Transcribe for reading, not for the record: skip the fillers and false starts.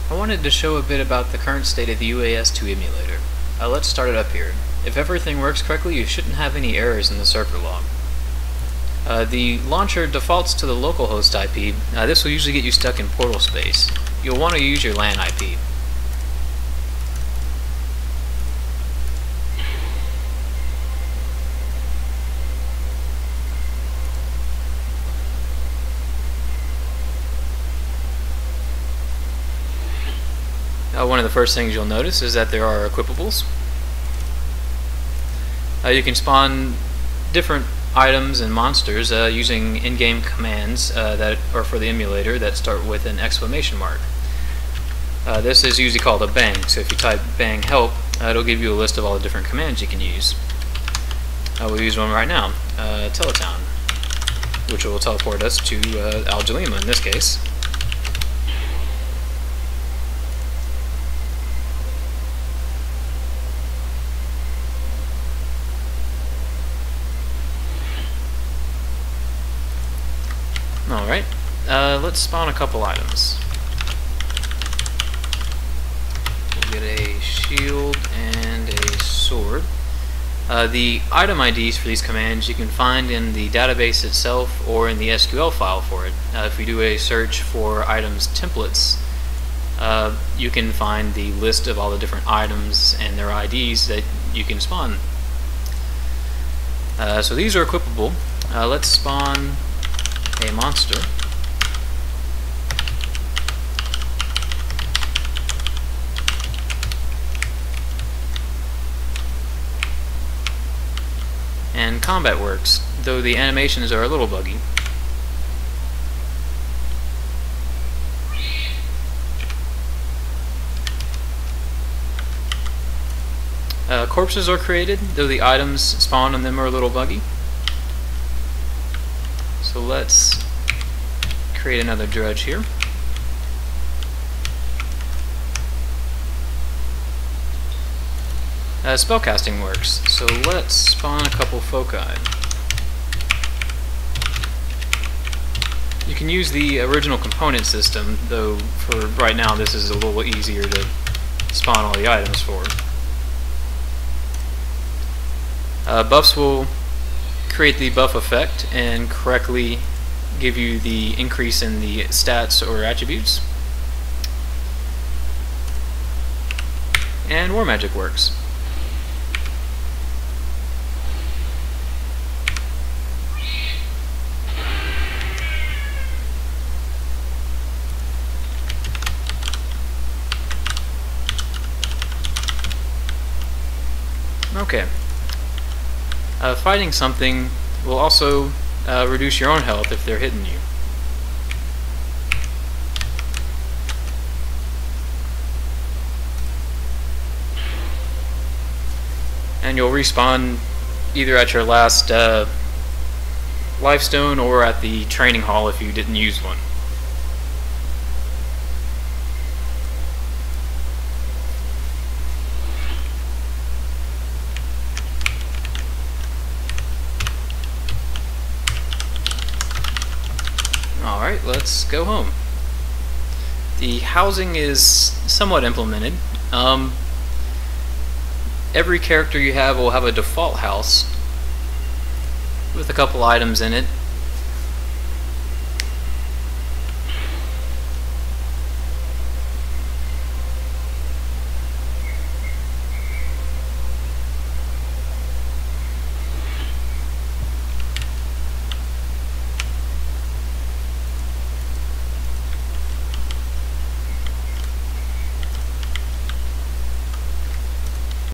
I wanted to show a bit about the current state of the UAS2 emulator. Let's start it up here. If everything works correctly, you shouldn't have any errors in the server log. The launcher defaults to the localhost IP. This will usually get you stuck in portal space. You'll want to use your LAN IP. One of the first things you'll notice is that there are equipables. You can spawn different items and monsters using in-game commands that are for the emulator that start with an exclamation mark. This is usually called a bang, so if you type bang help, it'll give you a list of all the different commands you can use. We'll use one right now, Teletown, which will teleport us to Al-Jalima in this case. Alright, let's spawn a couple items. We'll get a shield and a sword. The item IDs for these commands you can find in the database itself or in the SQL file for it. If we do a search for items templates, you can find the list of all the different items and their IDs that you can spawn. So these are equipable. Let's spawn a monster. And combat works, though the animations are a little buggy. Corpses are created, though the items spawned on them are a little buggy. So let's create another dredge here. Spellcasting works, so let's spawn a couple foci. You can use the original component system, though for right now this is a little easier to spawn all the items for. Buffs will create the buff effect and correctly give you the increase in the stats or attributes. And War Magic works. Okay. Fighting something will also reduce your own health if they're hitting you. And you'll respawn either at your last life stone or at the training hall if you didn't use one. Alright, let's go home. The housing is somewhat implemented. Every character you have will have a default house with a couple items in it